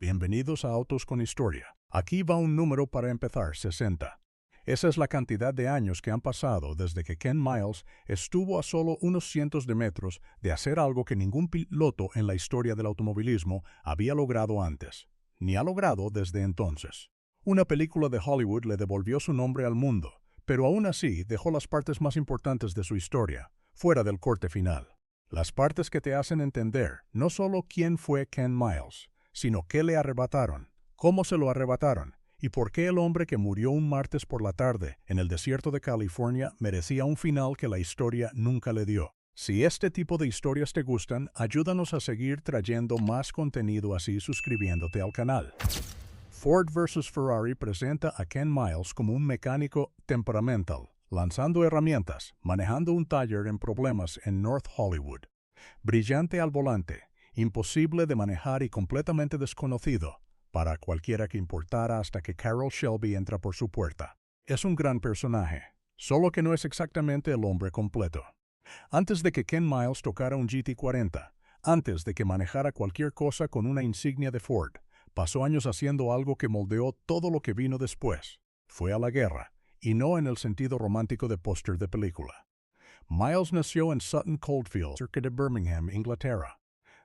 Bienvenidos a Autos con Historia. Aquí va un número para empezar, 60. Esa es la cantidad de años que han pasado desde que Ken Miles estuvo a solo unos cientos de metros de hacer algo que ningún piloto en la historia del automovilismo había logrado antes, ni ha logrado desde entonces. Una película de Hollywood le devolvió su nombre al mundo, pero aún así dejó las partes más importantes de su historia, fuera del corte final. Las partes que te hacen entender no solo quién fue Ken Miles, sino qué le arrebataron, cómo se lo arrebataron, y por qué el hombre que murió un martes por la tarde en el desierto de California merecía un final que la historia nunca le dio. Si este tipo de historias te gustan, ayúdanos a seguir trayendo más contenido así suscribiéndote al canal. Ford vs. Ferrari presenta a Ken Miles como un mecánico temperamental, lanzando herramientas, manejando un taller en problemas en North Hollywood. Brillante al volante, imposible de manejar y completamente desconocido para cualquiera que importara hasta que Carroll Shelby entra por su puerta. Es un gran personaje, solo que no es exactamente el hombre completo. Antes de que Ken Miles tocara un GT40, antes de que manejara cualquier cosa con una insignia de Ford, pasó años haciendo algo que moldeó todo lo que vino después. Fue a la guerra, y no en el sentido romántico de póster de película. Miles nació en Sutton Coldfield, cerca de Birmingham, Inglaterra.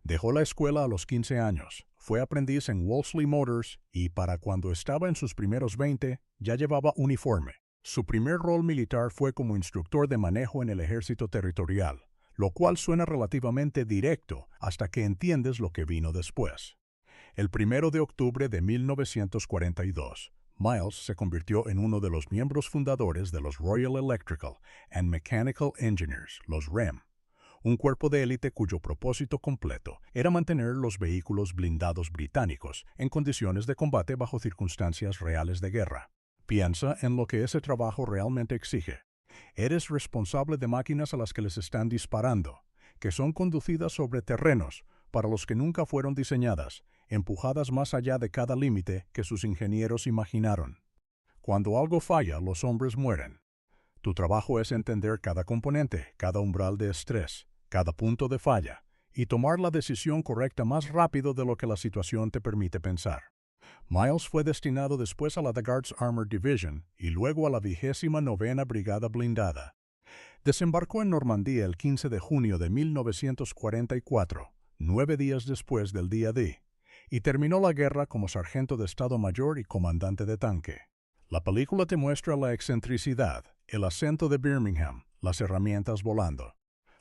Dejó la escuela a los 15 años, fue aprendiz en Wolseley Motors y para cuando estaba en sus primeros 20 ya llevaba uniforme. Su primer rol militar fue como instructor de manejo en el ejército territorial, lo cual suena relativamente directo hasta que entiendes lo que vino después. El 1 de octubre de 1942, Miles se convirtió en uno de los miembros fundadores de los Royal Electrical and Mechanical Engineers, los REM, un cuerpo de élite cuyo propósito completo era mantener los vehículos blindados británicos en condiciones de combate bajo circunstancias reales de guerra. Piensa en lo que ese trabajo realmente exige. Eres responsable de máquinas a las que les están disparando, que son conducidas sobre terrenos para los que nunca fueron diseñadas, empujadas más allá de cada límite que sus ingenieros imaginaron. Cuando algo falla, los hombres mueren. Tu trabajo es entender cada componente, cada umbral de estrés, cada punto de falla, y tomar la decisión correcta más rápido de lo que la situación te permite pensar. Miles fue destinado después a la The Guards Armored Division y luego a la 29ª Brigada Blindada. Desembarcó en Normandía el 15 de junio de 1944, 9 días después del día D, y terminó la guerra como sargento de Estado Mayor y comandante de tanque. La película te muestra la excentricidad, el acento de Birmingham, las herramientas volando.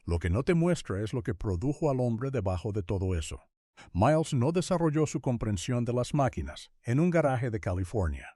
Lo que no te muestra es lo que produjo al hombre debajo de todo eso. Miles no desarrolló su comprensión de las máquinas en un garaje de California.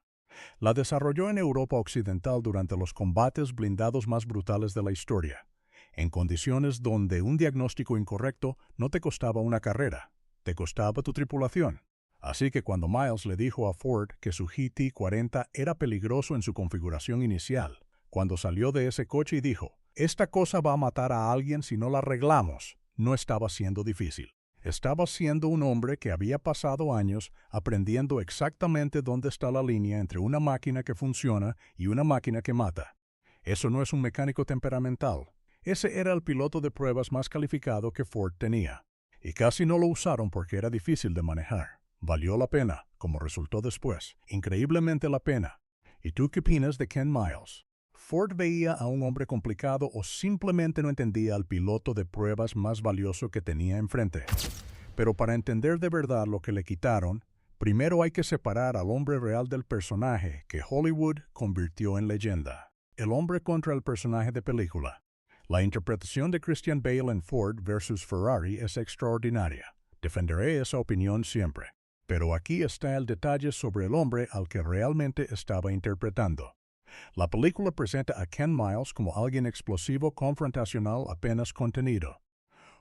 La desarrolló en Europa Occidental durante los combates blindados más brutales de la historia, en condiciones donde un diagnóstico incorrecto no te costaba una carrera, te costaba tu tripulación. Así que cuando Miles le dijo a Ford que su GT40 era peligroso en su configuración inicial, cuando salió de ese coche y dijo, «Esta cosa va a matar a alguien si no la arreglamos», no estaba siendo difícil. Estaba siendo un hombre que había pasado años aprendiendo exactamente dónde está la línea entre una máquina que funciona y una máquina que mata. Eso no es un mecánico temperamental. Ese era el piloto de pruebas más calificado que Ford tenía. Y casi no lo usaron porque era difícil de manejar. Valió la pena, como resultó después. Increíblemente la pena. ¿Y tú qué opinas de Ken Miles? ¿Ford veía a un hombre complicado o simplemente no entendía al piloto de pruebas más valioso que tenía enfrente? Pero para entender de verdad lo que le quitaron, primero hay que separar al hombre real del personaje que Hollywood convirtió en leyenda. El hombre contra el personaje de película. La interpretación de Christian Bale en Ford vs. Ferrari es extraordinaria. Defenderé esa opinión siempre. Pero aquí está el detalle sobre el hombre al que realmente estaba interpretando. La película presenta a Ken Miles como alguien explosivo, confrontacional, apenas contenido.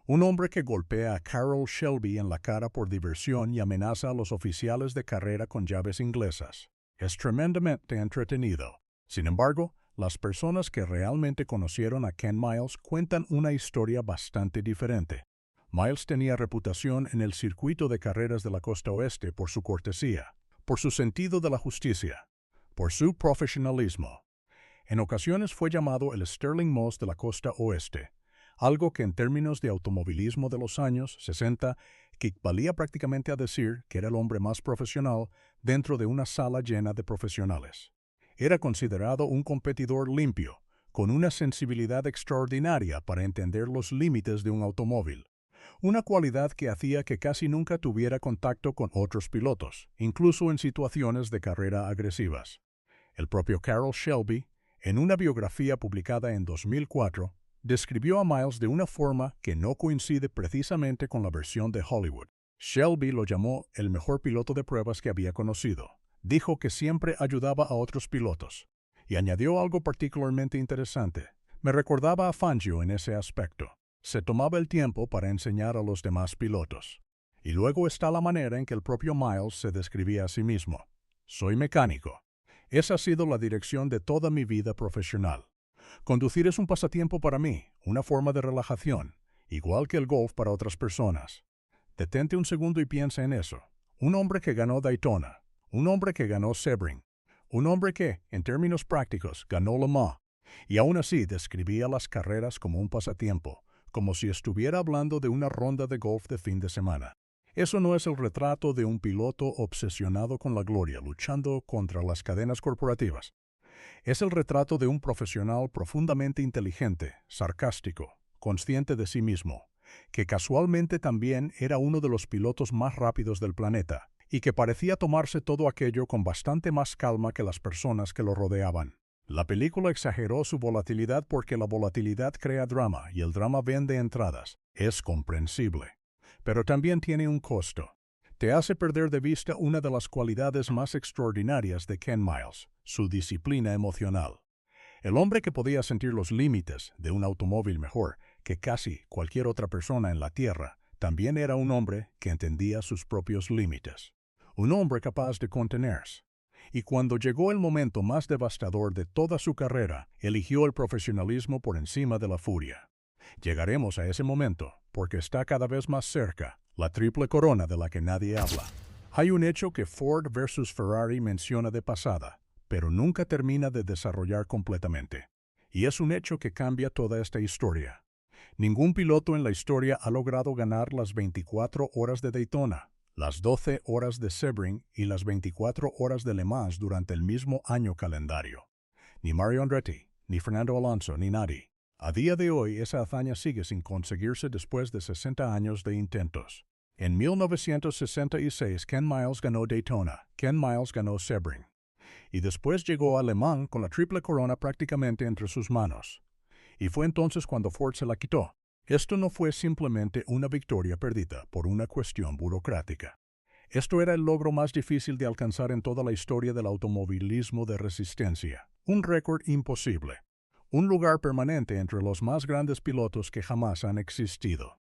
Un hombre que golpea a Carroll Shelby en la cara por diversión y amenaza a los oficiales de carrera con llaves inglesas. Es tremendamente entretenido. Sin embargo, las personas que realmente conocieron a Ken Miles cuentan una historia bastante diferente. Miles tenía reputación en el circuito de carreras de la costa oeste por su cortesía, por su sentido de la justicia, por su profesionalismo. En ocasiones fue llamado el Stirling Moss de la costa oeste, algo que en términos de automovilismo de los años 60 equivalía prácticamente a decir que era el hombre más profesional dentro de una sala llena de profesionales. Era considerado un competidor limpio, con una sensibilidad extraordinaria para entender los límites de un automóvil, una cualidad que hacía que casi nunca tuviera contacto con otros pilotos, incluso en situaciones de carrera agresivas. El propio Carroll Shelby, en una biografía publicada en 2004, describió a Miles de una forma que no coincide precisamente con la versión de Hollywood. Shelby lo llamó el mejor piloto de pruebas que había conocido. Dijo que siempre ayudaba a otros pilotos. Y añadió algo particularmente interesante. Me recordaba a Fangio en ese aspecto. Se tomaba el tiempo para enseñar a los demás pilotos. Y luego está la manera en que el propio Miles se describía a sí mismo. Soy mecánico. Esa ha sido la dirección de toda mi vida profesional. Conducir es un pasatiempo para mí, una forma de relajación, igual que el golf para otras personas. Detente un segundo y piensa en eso. Un hombre que ganó Daytona, un hombre que ganó Sebring, un hombre que, en términos prácticos, ganó Le Mans, y aún así describía las carreras como un pasatiempo, como si estuviera hablando de una ronda de golf de fin de semana. Eso no es el retrato de un piloto obsesionado con la gloria, luchando contra las cadenas corporativas. Es el retrato de un profesional profundamente inteligente, sarcástico, consciente de sí mismo, que casualmente también era uno de los pilotos más rápidos del planeta, y que parecía tomarse todo aquello con bastante más calma que las personas que lo rodeaban. La película exageró su volatilidad porque la volatilidad crea drama y el drama vende entradas. Es comprensible. Pero también tiene un costo. Te hace perder de vista una de las cualidades más extraordinarias de Ken Miles, su disciplina emocional. El hombre que podía sentir los límites de un automóvil mejor que casi cualquier otra persona en la Tierra, también era un hombre que entendía sus propios límites. Un hombre capaz de contenerse. Y cuando llegó el momento más devastador de toda su carrera, eligió el profesionalismo por encima de la furia. Llegaremos a ese momento, porque está cada vez más cerca, la triple corona de la que nadie habla. Hay un hecho que Ford versus Ferrari menciona de pasada, pero nunca termina de desarrollar completamente. Y es un hecho que cambia toda esta historia. Ningún piloto en la historia ha logrado ganar las 24 horas de Daytona, las 12 horas de Sebring y las 24 horas de Le Mans durante el mismo año calendario. Ni Mario Andretti, ni Fernando Alonso, ni nadie. A día de hoy, esa hazaña sigue sin conseguirse después de 60 años de intentos. En 1966, Ken Miles ganó Daytona, Ken Miles ganó Sebring. Y después llegó a Le Mans con la triple corona prácticamente entre sus manos. Y fue entonces cuando Ford se la quitó. Esto no fue simplemente una victoria perdida por una cuestión burocrática. Esto era el logro más difícil de alcanzar en toda la historia del automovilismo de resistencia. Un récord imposible. Un lugar permanente entre los más grandes pilotos que jamás han existido.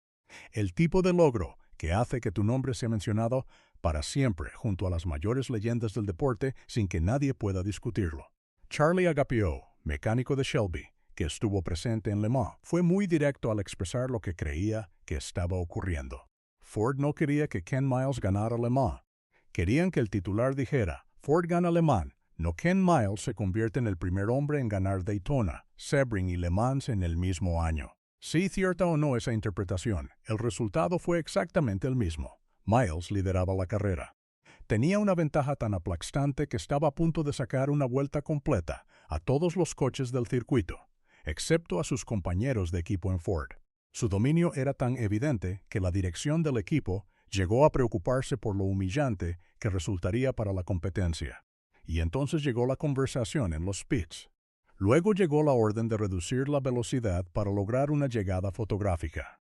El tipo de logro que hace que tu nombre sea mencionado para siempre junto a las mayores leyendas del deporte sin que nadie pueda discutirlo. Charlie Agapio, mecánico de Shelby, que estuvo presente en Le Mans, fue muy directo al expresar lo que creía que estaba ocurriendo. Ford no quería que Ken Miles ganara Le Mans. Querían que el titular dijera, Ford gana Le Mans, no Ken Miles se convierte en el primer hombre en ganar Daytona, Sebring y Le Mans en el mismo año. Sí, cierta o no esa interpretación, el resultado fue exactamente el mismo. Miles lideraba la carrera. Tenía una ventaja tan aplastante que estaba a punto de sacar una vuelta completa a todos los coches del circuito, excepto a sus compañeros de equipo en Ford. Su dominio era tan evidente que la dirección del equipo llegó a preocuparse por lo humillante que resultaría para la competencia. Y entonces llegó la conversación en los pits. Luego llegó la orden de reducir la velocidad para lograr una llegada fotográfica.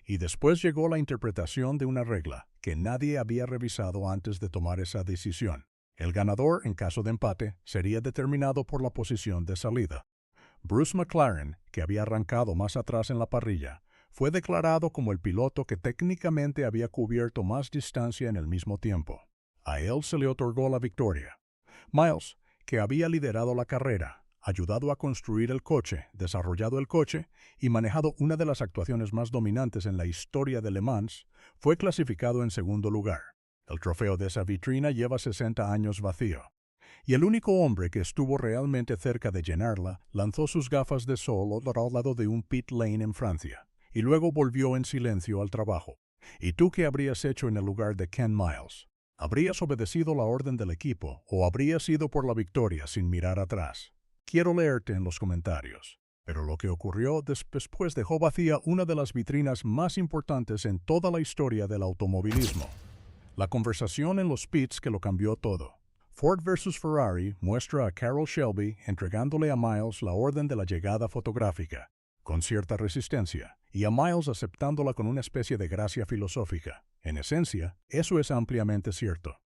Y después llegó la interpretación de una regla que nadie había revisado antes de tomar esa decisión. El ganador, en caso de empate, sería determinado por la posición de salida. Bruce McLaren, que había arrancado más atrás en la parrilla, fue declarado como el piloto que técnicamente había cubierto más distancia en el mismo tiempo. A él se le otorgó la victoria. Miles, que había liderado la carrera, ayudado a construir el coche, desarrollado el coche y manejado una de las actuaciones más dominantes en la historia de Le Mans, fue clasificado en segundo lugar. El trofeo de esa vitrina lleva 60 años vacío. Y el único hombre que estuvo realmente cerca de llenarla lanzó sus gafas de sol al lado de un pit lane en Francia. y luego volvió en silencio al trabajo. ¿Y tú qué habrías hecho en el lugar de Ken Miles? ¿Habrías obedecido la orden del equipo o habrías ido por la victoria sin mirar atrás? Quiero leerte en los comentarios. Pero lo que ocurrió después dejó vacía una de las vitrinas más importantes en toda la historia del automovilismo. La conversación en los pits que lo cambió todo. Ford vs. Ferrari muestra a Carroll Shelby entregándole a Miles la orden de la llegada fotográfica, con cierta resistencia, y a Miles aceptándola con una especie de gracia filosófica. En esencia, eso es ampliamente cierto.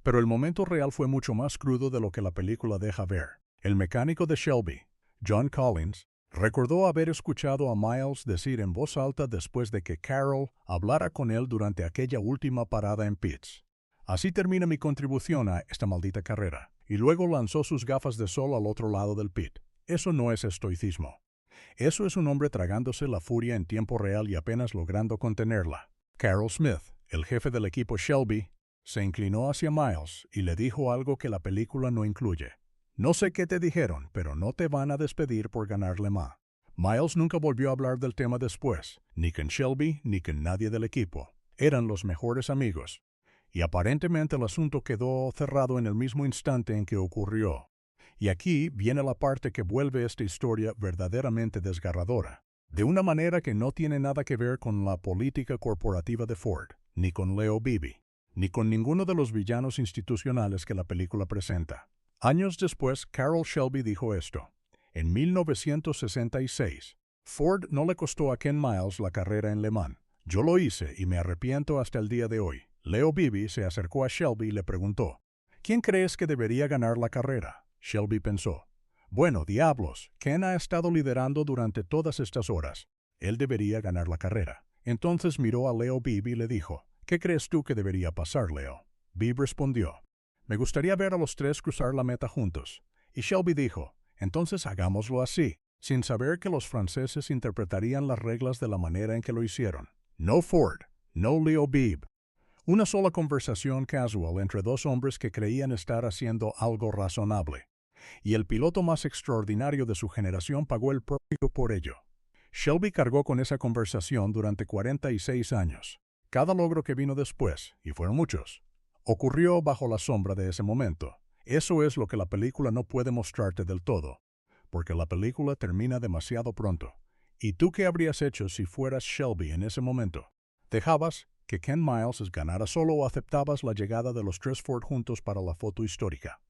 Pero el momento real fue mucho más crudo de lo que la película deja ver. El mecánico de Shelby, John Collins, recordó haber escuchado a Miles decir en voz alta después de que Carroll hablara con él durante aquella última parada en pits: así termina mi contribución a esta maldita carrera. Y luego lanzó sus gafas de sol al otro lado del pit. Eso no es estoicismo. Eso es un hombre tragándose la furia en tiempo real y apenas logrando contenerla. Carroll Smith, el jefe del equipo Shelby, se inclinó hacia Miles y le dijo algo que la película no incluye. No sé qué te dijeron, pero no te van a despedir por ganar Le Mans. Miles nunca volvió a hablar del tema después, ni con Shelby ni con nadie del equipo. Eran los mejores amigos. Y aparentemente el asunto quedó cerrado en el mismo instante en que ocurrió. Y aquí viene la parte que vuelve esta historia verdaderamente desgarradora, de una manera que no tiene nada que ver con la política corporativa de Ford, ni con Leo Beebe, ni con ninguno de los villanos institucionales que la película presenta. Años después, Carroll Shelby dijo esto. En 1966, Ford no le costó a Ken Miles la carrera en Le Mans. Yo lo hice y me arrepiento hasta el día de hoy. Leo Beebe se acercó a Shelby y le preguntó, ¿quién crees que debería ganar la carrera? Shelby pensó, bueno, diablos, Ken ha estado liderando durante todas estas horas. Él debería ganar la carrera. Entonces miró a Leo Beebe y le dijo, ¿qué crees tú que debería pasar, Leo? Beebe respondió, me gustaría ver a los tres cruzar la meta juntos. Y Shelby dijo, entonces hagámoslo así, sin saber que los franceses interpretarían las reglas de la manera en que lo hicieron. No Ford, no Leo Beebe. Una sola conversación casual entre dos hombres que creían estar haciendo algo razonable. Y el piloto más extraordinario de su generación pagó el precio por ello. Shelby cargó con esa conversación durante 46 años. Cada logro que vino después, y fueron muchos, ocurrió bajo la sombra de ese momento. Eso es lo que la película no puede mostrarte del todo, porque la película termina demasiado pronto. ¿Y tú qué habrías hecho si fueras Shelby en ese momento? ¿Dejabas que Ken Miles ganara solo o aceptabas la llegada de los tres Ford juntos para la foto histórica?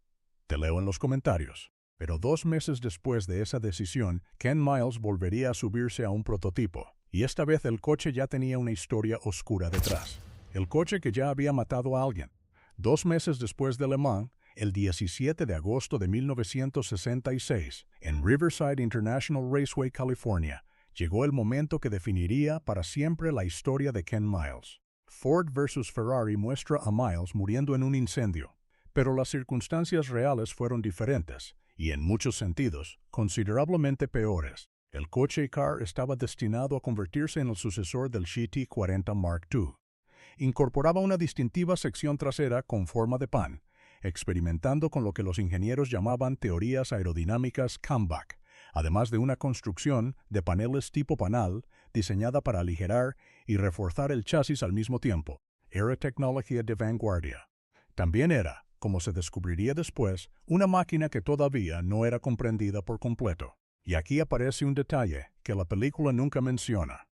Te leo en los comentarios. Pero 2 meses después de esa decisión, Ken Miles volvería a subirse a un prototipo, y esta vez el coche ya tenía una historia oscura detrás. El coche que ya había matado a alguien. 2 meses después de Le Mans, el 17 de agosto de 1966, en Riverside International Raceway, California, llegó el momento que definiría para siempre la historia de Ken Miles. Ford vs. Ferrari muestra a Miles muriendo en un incendio, pero las circunstancias reales fueron diferentes, y en muchos sentidos, considerablemente peores. El coche car estaba destinado a convertirse en el sucesor del GT40 Mark II. Incorporaba una distintiva sección trasera con forma de pan, experimentando con lo que los ingenieros llamaban teorías aerodinámicas Camback, además de una construcción de paneles tipo panal diseñada para aligerar y reforzar el chasis al mismo tiempo. Era tecnología de vanguardia. También era, como se descubriría después, una máquina que todavía no era comprendida por completo. Y aquí aparece un detalle que la película nunca menciona.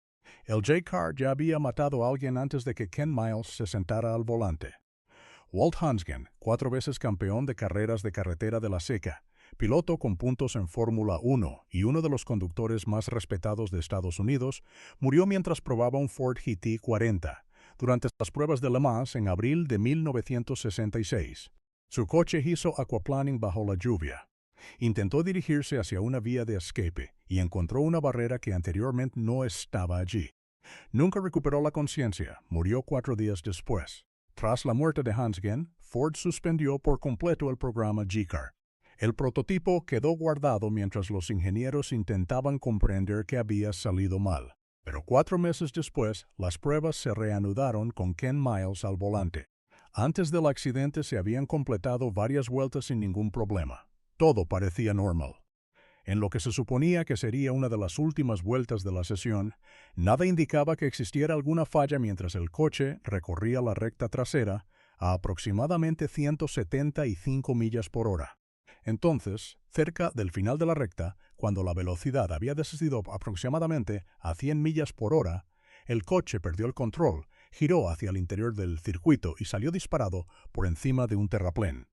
El J-Car ya había matado a alguien antes de que Ken Miles se sentara al volante. Walt Hansgen, 4 veces campeón de carreras de carretera de la SECA, piloto con puntos en Fórmula 1 y uno de los conductores más respetados de Estados Unidos, murió mientras probaba un Ford GT40 durante las pruebas de Le Mans en abril de 1966. Su coche hizo aquaplaning bajo la lluvia. Intentó dirigirse hacia una vía de escape y encontró una barrera que anteriormente no estaba allí. Nunca recuperó la conciencia, murió 4 días después. Tras la muerte de Hansgen, Ford suspendió por completo el programa G-Car. El prototipo quedó guardado mientras los ingenieros intentaban comprender qué había salido mal. Pero 4 meses después, las pruebas se reanudaron con Ken Miles al volante. Antes del accidente se habían completado varias vueltas sin ningún problema. Todo parecía normal. En lo que se suponía que sería una de las últimas vueltas de la sesión, nada indicaba que existiera alguna falla mientras el coche recorría la recta trasera a aproximadamente 175 millas por hora. Entonces, cerca del final de la recta, cuando la velocidad había descendido aproximadamente a 100 millas por hora, el coche perdió el control, giró hacia el interior del circuito y salió disparado por encima de un terraplén.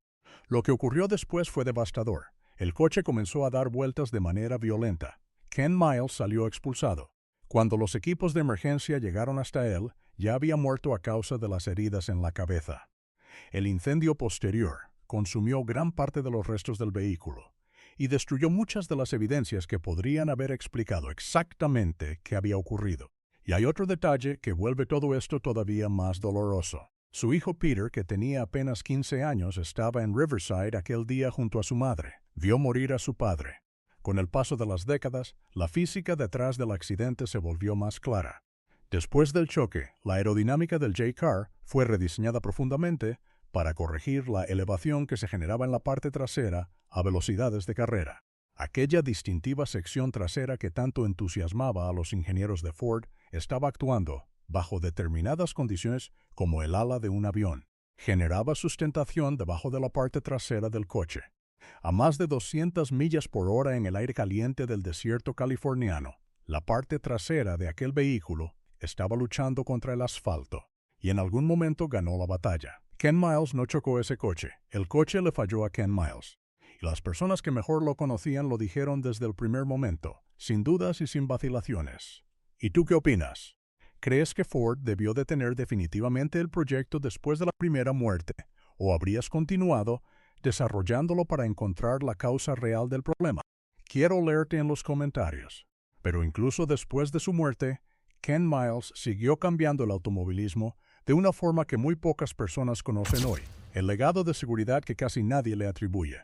Lo que ocurrió después fue devastador. El coche comenzó a dar vueltas de manera violenta. Ken Miles salió expulsado. Cuando los equipos de emergencia llegaron hasta él, ya había muerto a causa de las heridas en la cabeza. El incendio posterior consumió gran parte de los restos del vehículo y destruyó muchas de las evidencias que podrían haber explicado exactamente qué había ocurrido. Y hay otro detalle que vuelve todo esto todavía más doloroso. Su hijo Peter, que tenía apenas 15 años, estaba en Riverside aquel día junto a su madre. Vio morir a su padre. Con el paso de las décadas, la física detrás del accidente se volvió más clara. Después del choque, la aerodinámica del J-Car fue rediseñada profundamente para corregir la elevación que se generaba en la parte trasera a velocidades de carrera. Aquella distintiva sección trasera que tanto entusiasmaba a los ingenieros de Ford estaba actuando bajo determinadas condiciones como el ala de un avión. Generaba sustentación debajo de la parte trasera del coche. A más de 200 millas por hora en el aire caliente del desierto californiano, la parte trasera de aquel vehículo estaba luchando contra el asfalto y en algún momento ganó la batalla. Ken Miles no chocó ese coche. El coche le falló a Ken Miles. Y las personas que mejor lo conocían lo dijeron desde el primer momento, sin dudas y sin vacilaciones. ¿Y tú qué opinas? ¿Crees que Ford debió detener definitivamente el proyecto después de la primera muerte, o habrías continuado desarrollándolo para encontrar la causa real del problema? Quiero leerte en los comentarios. Pero incluso después de su muerte, Ken Miles siguió cambiando el automovilismo de una forma que muy pocas personas conocen hoy, el legado de seguridad que casi nadie le atribuye.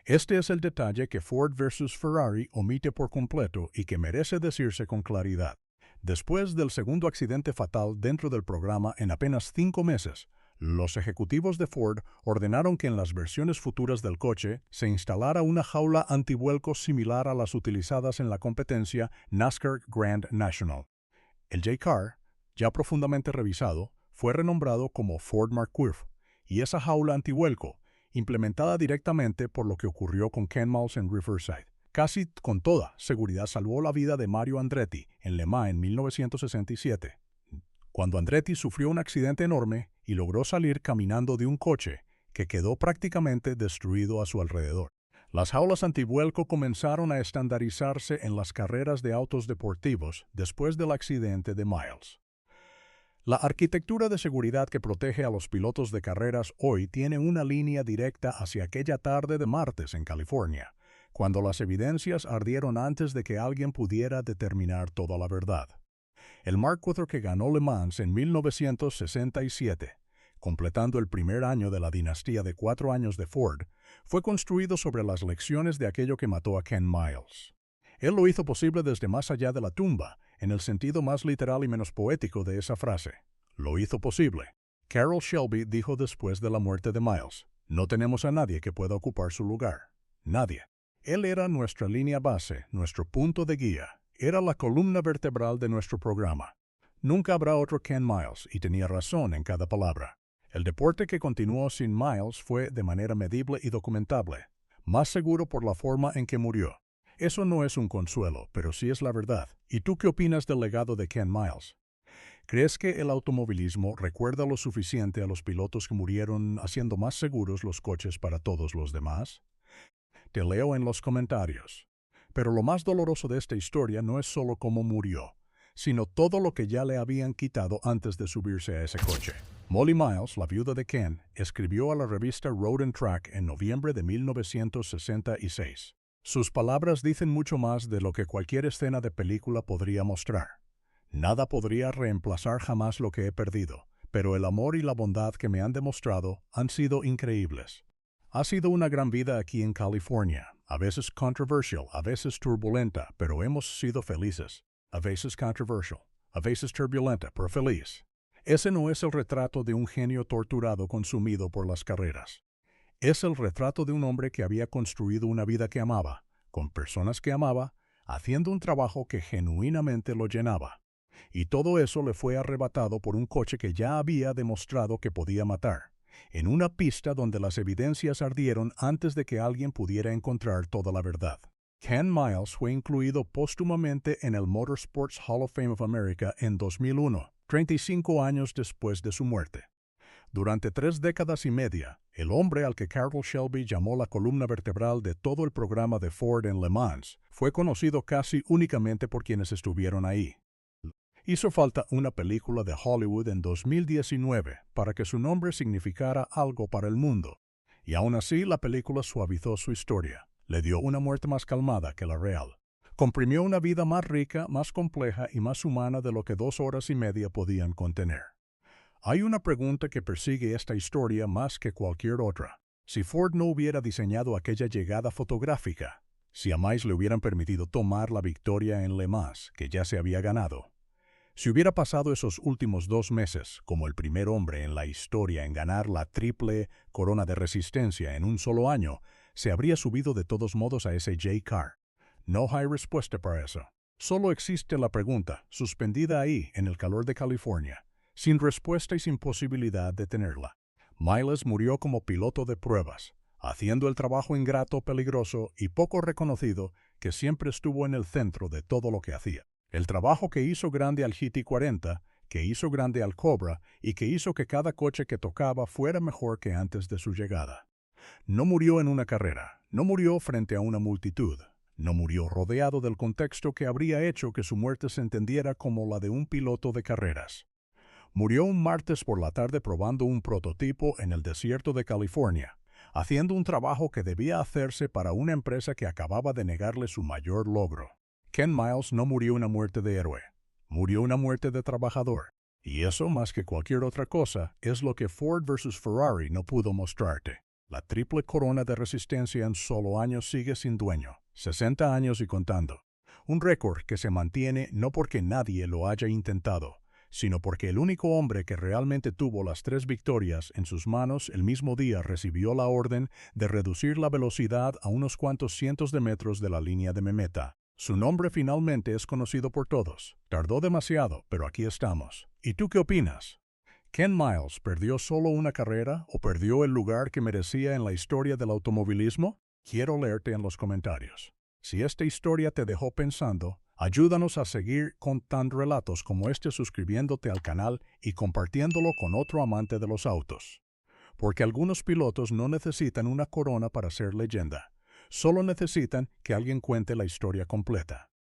Este es el detalle que Ford versus Ferrari omite por completo y que merece decirse con claridad. Después del segundo accidente fatal dentro del programa en apenas 5 meses, los ejecutivos de Ford ordenaron que en las versiones futuras del coche se instalara una jaula antivuelco similar a las utilizadas en la competencia NASCAR Grand National. El J-Car, ya profundamente revisado, fue renombrado como Ford Markov, y esa jaula antivuelco, implementada directamente por lo que ocurrió con Ken Miles en Riverside, casi con toda seguridad salvó la vida de Mario Andretti en Le Mans en 1967, cuando Andretti sufrió un accidente enorme y logró salir caminando de un coche que quedó prácticamente destruido a su alrededor. Las jaulas antivuelco comenzaron a estandarizarse en las carreras de autos deportivos después del accidente de Miles. La arquitectura de seguridad que protege a los pilotos de carreras hoy tiene una línea directa hacia aquella tarde de martes en California, cuando las evidencias ardieron antes de que alguien pudiera determinar toda la verdad. El Mark IV que ganó Le Mans en 1967, completando el primer año de la dinastía de 4 años de Ford, fue construido sobre las lecciones de aquello que mató a Ken Miles. Él lo hizo posible desde más allá de la tumba, en el sentido más literal y menos poético de esa frase. Lo hizo posible. Carroll Shelby dijo después de la muerte de Miles, «No tenemos a nadie que pueda ocupar su lugar. Nadie». Él era nuestra línea base, nuestro punto de guía. Era la columna vertebral de nuestro programa. Nunca habrá otro Ken Miles, y tenía razón en cada palabra. El deporte que continuó sin Miles fue de manera medible y documentable, más seguro por la forma en que murió. Eso no es un consuelo, pero sí es la verdad. ¿Y tú qué opinas del legado de Ken Miles? ¿Crees que el automovilismo recuerda lo suficiente a los pilotos que murieron haciendo más seguros los coches para todos los demás? Te leo en los comentarios. Pero lo más doloroso de esta historia no es solo cómo murió, sino todo lo que ya le habían quitado antes de subirse a ese coche. Molly Miles, la viuda de Ken, escribió a la revista Road and Track en noviembre de 1966. Sus palabras dicen mucho más de lo que cualquier escena de película podría mostrar. Nada podría reemplazar jamás lo que he perdido, pero el amor y la bondad que me han demostrado han sido increíbles. Ha sido una gran vida aquí en California, a veces controversial, a veces turbulenta, pero hemos sido felices. A veces controversial, a veces turbulenta, pero feliz. Ese no es el retrato de un genio torturado consumido por las carreras. Es el retrato de un hombre que había construido una vida que amaba, con personas que amaba, haciendo un trabajo que genuinamente lo llenaba. Y todo eso le fue arrebatado por un coche que ya había demostrado que podía matar, en una pista donde las evidencias ardieron antes de que alguien pudiera encontrar toda la verdad. Ken Miles fue incluido póstumamente en el Motorsports Hall of Fame of America en 2001, 35 años después de su muerte. Durante 3 décadas y media, el hombre al que Carroll Shelby llamó la columna vertebral de todo el programa de Ford en Le Mans fue conocido casi únicamente por quienes estuvieron ahí. Hizo falta una película de Hollywood en 2019 para que su nombre significara algo para el mundo, y aún así la película suavizó su historia, le dio una muerte más calmada que la real. Comprimió una vida más rica, más compleja y más humana de lo que 2 horas y media podían contener. Hay una pregunta que persigue esta historia más que cualquier otra. Si Ford no hubiera diseñado aquella llegada fotográfica, si a Miles le hubieran permitido tomar la victoria en Le Mans, que ya se había ganado, si hubiera pasado esos últimos 2 meses como el primer hombre en la historia en ganar la triple corona de resistencia en un solo año, se habría subido de todos modos a ese J-Car. No hay respuesta para eso. Solo existe la pregunta, suspendida ahí en el calor de California, sin respuesta y sin posibilidad de tenerla. Miles murió como piloto de pruebas, haciendo el trabajo ingrato, peligroso y poco reconocido que siempre estuvo en el centro de todo lo que hacía. El trabajo que hizo grande al GT40, que hizo grande al Cobra y que hizo que cada coche que tocaba fuera mejor que antes de su llegada. No murió en una carrera, no murió frente a una multitud, no murió rodeado del contexto que habría hecho que su muerte se entendiera como la de un piloto de carreras. Murió un martes por la tarde probando un prototipo en el desierto de California, haciendo un trabajo que debía hacerse para una empresa que acababa de negarle su mayor logro. Ken Miles no murió una muerte de héroe, murió una muerte de trabajador. Y eso, más que cualquier otra cosa, es lo que Ford versus Ferrari no pudo mostrarte. La triple corona de resistencia en solo años sigue sin dueño, 60 años y contando. Un récord que se mantiene no porque nadie lo haya intentado, sino porque el único hombre que realmente tuvo las 3 victorias en sus manos el mismo día recibió la orden de reducir la velocidad a unos cuantos cientos de metros de la línea de meta. Su nombre finalmente es conocido por todos. Tardó demasiado, pero aquí estamos. ¿Y tú qué opinas? ¿Ken Miles perdió solo una carrera o perdió el lugar que merecía en la historia del automovilismo? Quiero leerte en los comentarios. Si esta historia te dejó pensando, ayúdanos a seguir contando relatos como este suscribiéndote al canal y compartiéndolo con otro amante de los autos. Porque algunos pilotos no necesitan una corona para ser leyenda. Solo necesitan que alguien cuente la historia completa.